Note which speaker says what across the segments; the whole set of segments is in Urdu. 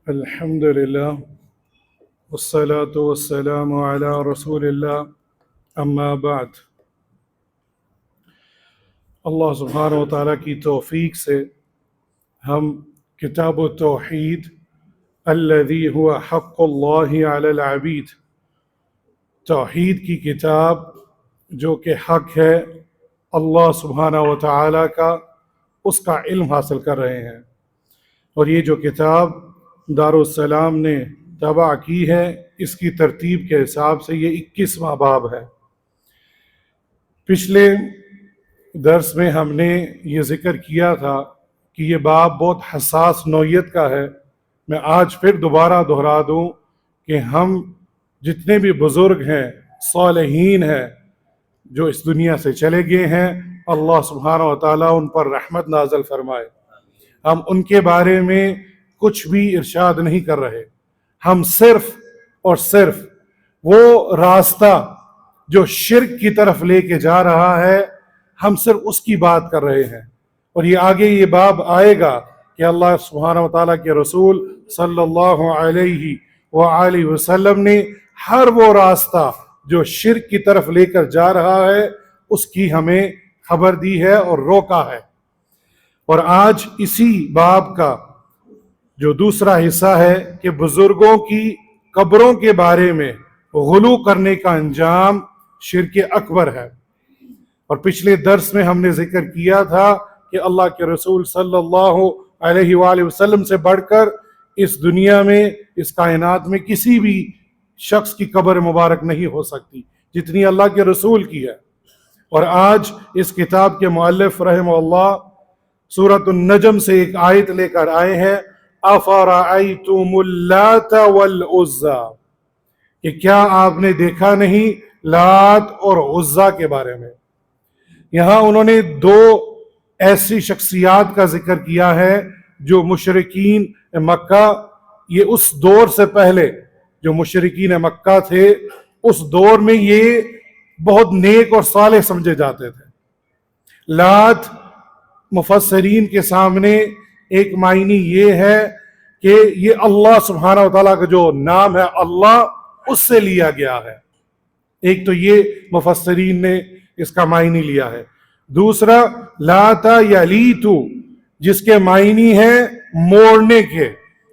Speaker 1: الحمد لله والصلاة والسلام على رسول الله اما بعد۔ اللہ سبحانہ و تعالیٰ کی توفیق سے ہم کتاب التوحید الذی هو حق اللہ علی العبید، توحید کی کتاب جو کہ حق ہے اللہ سبحانہ و تعالیٰ کا، اس کا علم حاصل کر رہے ہیں۔ اور یہ جو کتاب دارالسلام نے طبع کی ہے، اس کی ترتیب کے حساب سے یہ 21واں باب ہے۔ پچھلے درس میں ہم نے یہ ذکر کیا تھا کہ یہ باب بہت حساس نوعیت کا ہے۔ میں آج پھر دوبارہ دہرا دوں کہ ہم جتنے بھی بزرگ ہیں، صالحین ہیں، جو اس دنیا سے چلے گئے ہیں، اللہ سبحانہ و تعالیٰ ان پر رحمت نازل فرمائے۔ ہم ان کے بارے میں کچھ بھی ارشاد نہیں کر رہے، ہم صرف اور صرف وہ راستہ جو شرک کی طرف لے کے جا رہا ہے، ہم صرف اس کی بات کر رہے ہیں۔ اور یہ آگے یہ باب آئے گا کہ اللہ سبحانہ و تعالیٰ کے رسول صلی اللہ علیہ وآلہ وسلم نے ہر وہ راستہ جو شرک کی طرف لے کر جا رہا ہے، اس کی ہمیں خبر دی ہے اور روکا ہے۔ اور آج اسی باب کا جو دوسرا حصہ ہے کہ بزرگوں کی قبروں کے بارے میں غلو کرنے کا انجام شرک اکبر ہے۔ اور پچھلے درس میں ہم نے ذکر کیا تھا کہ اللہ کے رسول صلی اللہ علیہ وآلہ وسلم سے بڑھ کر اس دنیا میں، اس کائنات میں کسی بھی شخص کی قبر مبارک نہیں ہو سکتی جتنی اللہ کے رسول کی ہے۔ اور آج اس کتاب کے مؤلف رحمہ اللہ سورۃ النجم سے ایک آیت لے کر آئے ہیں، افرأیتم اللات والعزی، کہ کیا آپ نے دیکھا نہیں لات اور عزیٰ کے بارے میں۔ یہاں انہوں نے دو ایسی شخصیات کا ذکر کیا ہے جو مشرکین مکہ، یہ اس دور سے پہلے جو مشرکین مکہ تھے، اس دور میں یہ بہت نیک اور صالح سمجھے جاتے تھے۔ لات مفسرین کے سامنے ایک معنی یہ ہے کہ یہ اللہ سبحانہ و تعالیٰ کا جو نام ہے اللہ، اس سے لیا گیا ہے۔ ایک تو یہ مفسرین نے اس کا معنی لیا ہے۔ دوسرا لاتا یا لیتو، جس کے معنی ہے موڑنے کے،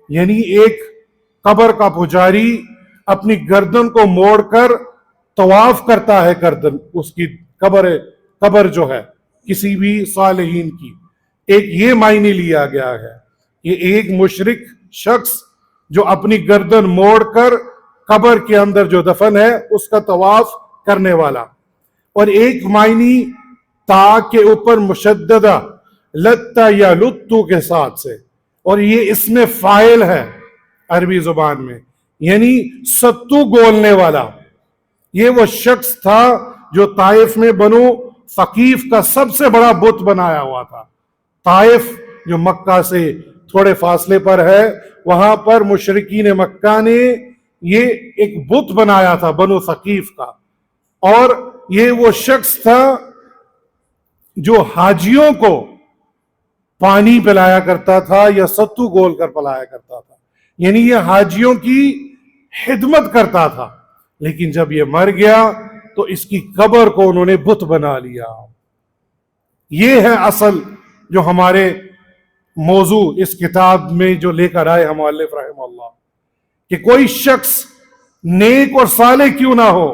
Speaker 1: یعنی ایک قبر کا پجاری اپنی گردن کو موڑ کر طواف کرتا ہے، گردن اس کی قبر جو ہے کسی بھی صالحین کی، ایک یہ معنی لیا گیا ہے۔ یہ ایک مشرک شخص جو اپنی گردن موڑ کر قبر کے اندر جو دفن ہے اس کا طواف کرنے والا۔ اور ایک معنی تا کے اوپر مشددہ لتا یا لتو کے ساتھ سے، اور یہ اس میں فاعل ہے عربی زبان میں، یعنی ستو گولنے والا۔ یہ وہ شخص تھا جو طائف میں بنو ثقیف کا سب سے بڑا بت بنایا ہوا تھا۔ طائف جو مکہ سے تھوڑے فاصلے پر ہے، وہاں پر مشرکین مکہ نے یہ ایک بت بنایا تھا بنو ثقیف کا۔ اور یہ وہ شخص تھا جو حاجیوں کو پانی پلایا کرتا تھا یا ستو گول کر پلایا کرتا تھا، یعنی یہ حاجیوں کی خدمت کرتا تھا۔ لیکن جب یہ مر گیا تو اس کی قبر کو انہوں نے بت بنا لیا۔ یہ ہے اصل جو ہمارے موضوع اس کتاب میں جو لے کر آئے ہم مؤلف رحمہ اللہ، کہ کوئی شخص نیک اور صالح کیوں نہ ہو،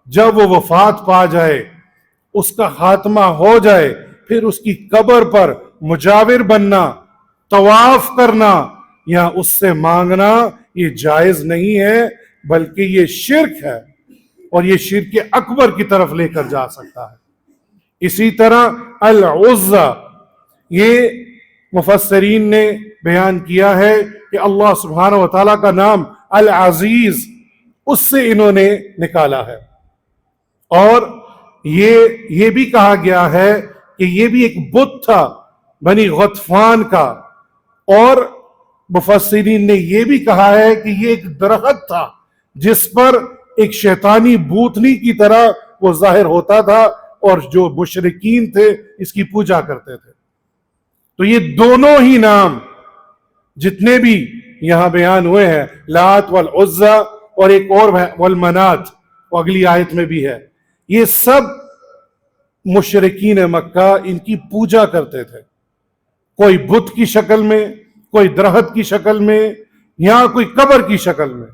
Speaker 1: جب وہ وفات پا جائے، اس کا خاتمہ ہو جائے، پھر اس کی قبر پر مجاور بننا، طواف کرنا یا اس سے مانگنا یہ جائز نہیں ہے، بلکہ یہ شرک ہے، اور یہ شرک اکبر کی طرف لے کر جا سکتا ہے۔ اسی طرح العزی، یہ مفسرین نے بیان کیا ہے کہ اللہ سبحانہ و تعالیٰ کا نام العزیز، اس سے انہوں نے نکالا ہے۔ اور یہ بھی کہا گیا ہے کہ یہ بھی ایک بت تھا بنی غطفان کا، اور مفسرین نے یہ بھی کہا ہے کہ یہ ایک درخت تھا جس پر ایک شیطانی بوتنی کی طرح وہ ظاہر ہوتا تھا، اور جو مشرکین تھے اس کی پوجا کرتے تھے۔ تو یہ دونوں ہی نام جتنے بھی یہاں بیان ہوئے ہیں، لات والعزا اور ایک اور ہے والمنات، وہ اگلی آیت میں بھی ہے. یہ سب مشرکین مکہ ان کی پوجا کرتے تھے، کوئی بت کی شکل میں، کوئی درخت کی شکل میں، یا کوئی قبر کی شکل میں.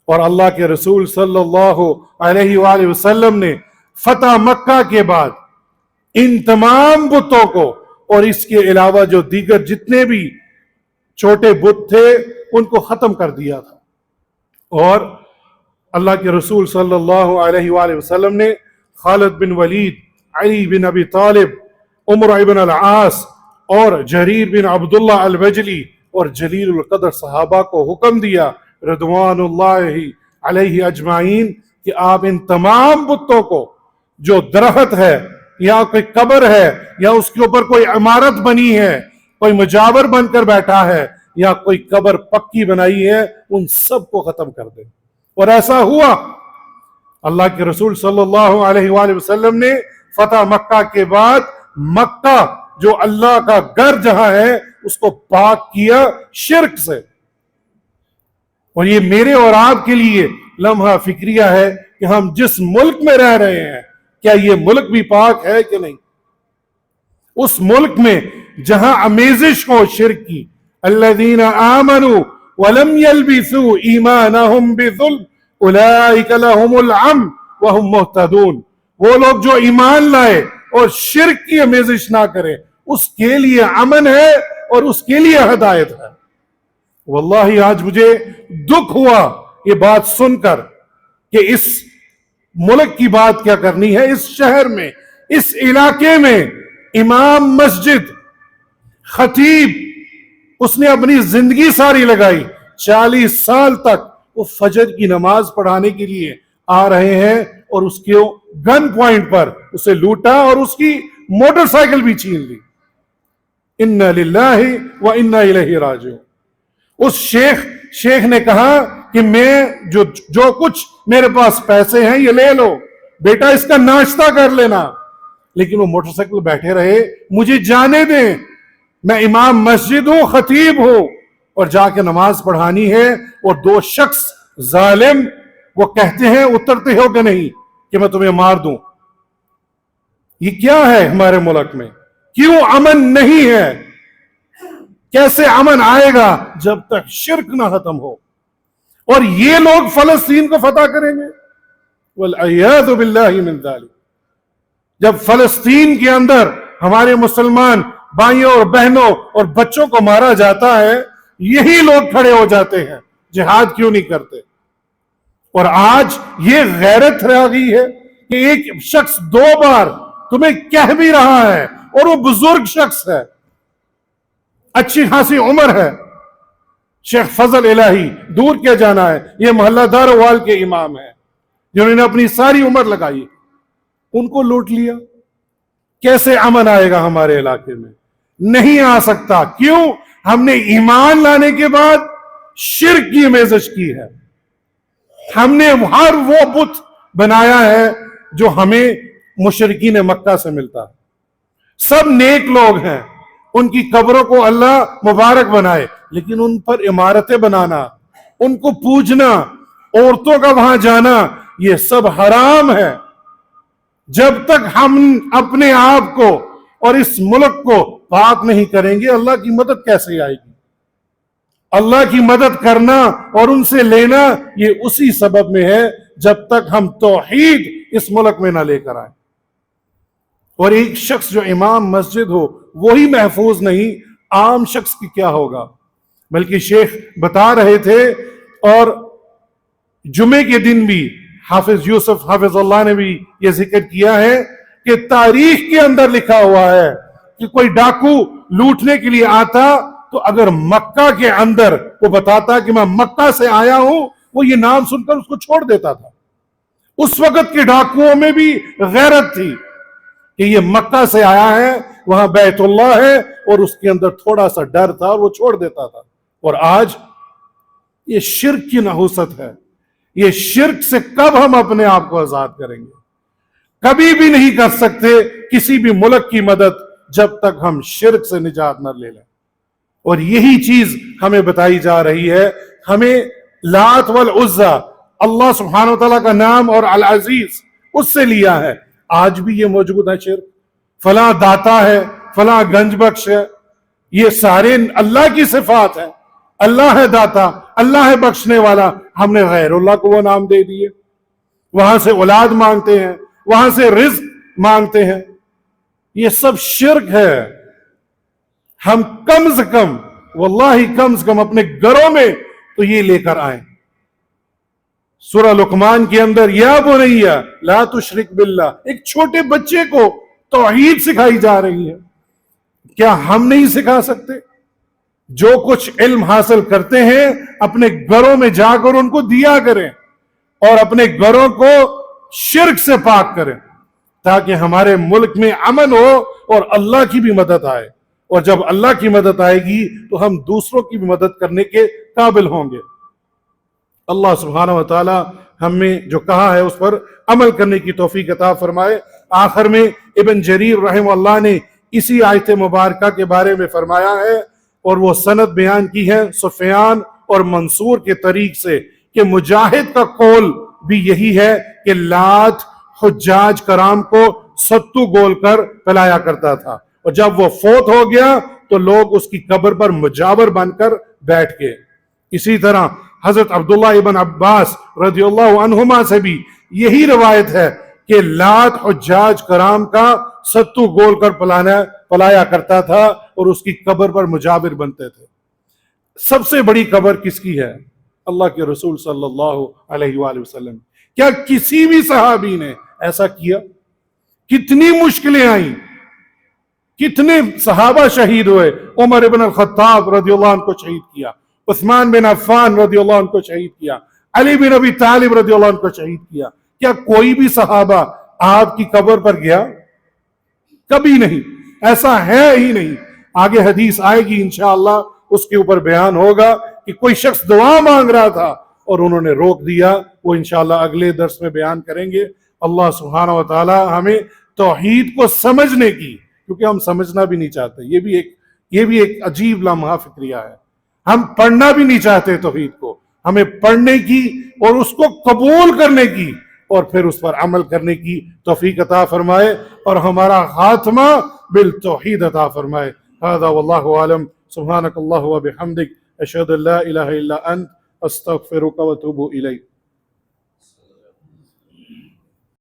Speaker 1: اور اللہ کے رسول صلی اللہ علیہ وآلہ وسلم نے فتح مکہ کے بعد ان تمام بتوں کو اور اس کے علاوہ جو دیگر جتنے بھی چھوٹے بت تھے ان کو ختم کر دیا تھا. اور اللہ کے رسول صلی اللہ علیہ وآلہ وسلم نے خالد بن ولید، علی بن ابی طالب، عمر ابن العاص اور جریر بن عبداللہ البجلی اور جلیل القدر صحابہ کو حکم دیا رضوان اللہ علیہ اجمعین کہ آپ ان تمام بتوں کو، جو درخت ہے یا کوئی قبر ہے یا اس کے اوپر کوئی عمارت بنی ہے، کوئی مجاور بن کر بیٹھا ہے یا کوئی قبر پکی بنائی ہے، ان سب کو ختم کر دیں. اور ایسا ہوا. اللہ کے رسول صلی اللہ علیہ وآلہ وسلم نے فتح مکہ کے بعد مکہ جو اللہ کا گھر جہاں ہے اس کو پاک کیا شرک سے. اور یہ میرے اور آپ کے لیے لمحہ فکریہ ہے کہ ہم جس ملک میں رہ رہے ہیں کیا یہ ملک بھی پاک ہے کہ نہیں. اس ملک میں جہاں آمیزش ہو شرک کی، الذین آمنوا ولم يلبسوا ایمانہم بظلم اولئک لہم الامن وہم مہتدون. وہ لوگ جو ایمان لائے اور شرک کی آمیزش نہ کرے اس کے لیے امن ہے اور اس کے لیے ہدایت ہے. واللہ آج مجھے دکھ ہوا یہ بات سن کر کہ اس ملک کی بات کیا کرنی ہے، اس شہر میں، اس علاقے میں امام مسجد، خطیب، اس نے اپنی زندگی ساری لگائی، 40 سال تک وہ فجر کی نماز پڑھانے کے لیے آ رہے ہیں اور اس کے گن پوائنٹ پر اسے لوٹا اور اس کی موٹر سائیکل بھی چھین لی. انا للہ و انا الیہ راجعون. اس شیخ نے کہا کہ میں جو کچھ میرے پاس پیسے ہیں یہ لے لو بیٹا، اس کا ناشتہ کر لینا. لیکن وہ موٹر سائیکل بیٹھے رہے، مجھے جانے دیں، میں امام مسجد ہوں، خطیب ہوں اور جا کے نماز پڑھانی ہے. اور 2 شخص ظالم وہ کہتے ہیں اترتے ہو کہ نہیں کہ میں تمہیں مار دوں. یہ کیا ہے ہمارے ملک میں؟ کیوں امن نہیں ہے؟ کیسے امن آئے گا جب تک شرک نہ ختم ہو؟ اور یہ لوگ فلسطین کو فتح کریں گے، والعیاذ باللہ من ذلک. جب فلسطین کے اندر ہمارے مسلمان بھائیوں اور بہنوں اور بچوں کو مارا جاتا ہے، یہی لوگ کھڑے ہو جاتے ہیں جہاد کیوں نہیں کرتے. اور آج یہ غیرت رہ گئی ہے کہ ایک شخص 2 بار تمہیں کہہ بھی رہا ہے اور وہ بزرگ شخص ہے، اچھی خاصی عمر ہے، شیخ فضل الہی، دور کیا جانا ہے، یہ محلہ داروال کے امام ہیں جنہوں نے اپنی ساری عمر لگائی، ان کو لوٹ لیا. کیسے امن آئے گا ہمارے علاقے میں؟ نہیں آ سکتا. کیوں؟ ہم نے ایمان لانے کے بعد شرک کی آمیزش کی ہے. ہم نے ہر وہ بت بنایا ہے جو ہمیں مشرکین مکہ سے ملتا ہے. سب نیک لوگ ہیں، ان کی قبروں کو اللہ مبارک بنائے، لیکن ان پر عمارتیں بنانا، ان کو پوجنا، عورتوں کا وہاں جانا، یہ سب حرام ہے. جب تک ہم اپنے آپ کو اور اس ملک کو پاک نہیں کریں گے اللہ کی مدد کیسے آئے گی؟ اللہ کی مدد کرنا اور ان سے لینا یہ اسی سبب میں ہے جب تک ہم توحید اس ملک میں نہ لے کر آئیں. اور ایک شخص جو امام مسجد ہو وہی محفوظ نہیں، عام شخص کی کیا ہوگا؟ بلکہ شیخ بتا رہے تھے، اور جمعے کے دن بھی حافظ یوسف حافظ اللہ نے بھی یہ ذکر کیا ہے کہ تاریخ کے اندر لکھا ہوا ہے کہ کوئی ڈاکو لوٹنے کے لیے آتا تو اگر مکہ کے اندر وہ بتاتا کہ میں مکہ سے آیا ہوں، وہ یہ نام سن کر اس کو چھوڑ دیتا تھا. اس وقت کے ڈاکوؤں میں بھی غیرت تھی کہ یہ مکہ سے آیا ہے، وہاں بیت اللہ ہے، اور اس کے اندر تھوڑا سا ڈر تھا اور وہ چھوڑ دیتا تھا. اور آج یہ شرک کی نحوست ہے. یہ شرک سے کب ہم اپنے آپ کو آزاد کریں گے؟ کبھی بھی نہیں کر سکتے کسی بھی ملک کی مدد جب تک ہم شرک سے نجات نہ لے لیں. اور یہی چیز ہمیں بتائی جا رہی ہے. ہمیں لات والعزا اللہ سبحانہ وتعالیٰ کا نام اور العزیز اس سے لیا ہے. آج بھی یہ موجود ہے شرک. فلاں داتا ہے, فلاں گنج بخش ہے, یہ سارے اللہ کی صفات ہیں. اللہ ہے داتا, اللہ ہے بخشنے والا, ہم نے غیر اللہ کو وہ نام دے دیے. وہاں سے اولاد مانگتے ہیں, وہاں سے رزق مانگتے ہیں. یہ سب شرک ہے. ہم کم سے کم, واللہ کم سے کم اپنے گھروں میں تو یہ لے کر آئیں. سورہ لقمان کے اندر یا بنیا لا تشرک باللہ, ایک چھوٹے بچے کو توحید سکھائی جا رہی ہے. کیا ہم نہیں سکھا سکتے؟ جو کچھ علم حاصل کرتے ہیں اپنے گھروں میں جا کر ان کو دیا کریں, اور اپنے گھروں کو شرک سے پاک کریں, تاکہ ہمارے ملک میں امن ہو اور اللہ کی بھی مدد آئے. اور جب اللہ کی مدد آئے گی تو ہم دوسروں کی بھی مدد کرنے کے قابل ہوں گے. اللہ سبحانہ وتعالی ہمیں جو کہا ہے اس پر عمل کرنے کی توفیق عطا فرمائے. آخر میں ابن جریر رحمہ اللہ نے اسی آیت مبارکہ کے بارے میں فرمایا ہے, اور وہ سند بیان کی ہے سفیان اور منصور کے طریق سے, کہ مجاہد کا قول بھی یہی ہے کہ لات حجاج کرام کو ستو گول کر پلایا کرتا تھا, اور جب وہ فوت ہو گیا تو لوگ اس کی قبر پر مجاور بن کر بیٹھ گئے. اسی طرح حضرت عبداللہ ابن عباس رضی اللہ عنہما سے بھی یہی روایت ہے کہ لات حجاج کرام کا ستو گول کر پلایا کرتا تھا, اور اس کی قبر پر مجاور بنتے تھے. سب سے بڑی قبر کس کی ہے؟ اللہ کے رسول صلی اللہ علیہ وآلہ وسلم. کیا کسی بھی صحابی نے ایسا کیا؟ کتنی مشکلیں آئیں, کتنے صحابہ شہید ہوئے. عمر ابن الخطاب رضی اللہ عنہ کو شہید کیا, عثمان بن عفان رضی اللہ عنہ کو شہید کیا, علی بن ابی طالب رضی اللہ عنہ کو شہید کیا. کیا کوئی بھی صحابہ آپ کی قبر پر گیا؟ کبھی نہیں, ایسا ہے ہی نہیں. آگے حدیث آئے گی انشاءاللہ, اس کے اوپر بیان ہوگا کہ کوئی شخص دعا مانگ رہا تھا اور انہوں نے روک دیا. وہ انشاءاللہ اگلے درس میں بیان کریں گے. اللہ سبحانہ وتعالی ہمیں توحید کو سمجھنے کی, کیونکہ ہم سمجھنا بھی نہیں چاہتے, یہ بھی ایک عجیب لمحہ فکریہ ہے. ہم پڑھنا بھی نہیں چاہتے توحید کو, ہمیں پڑھنے کی اور اس کو قبول کرنے کی اور پھر اس پر عمل کرنے کی توفیق عطا فرمائے, اور ہمارا خاتمہ بالتوحید عطا فرمائے. هذا واللہ عالم. سبحانک اللہ وبحمدک, اشہد ان لا الہ الا انت, استغفرک واتوب الیک.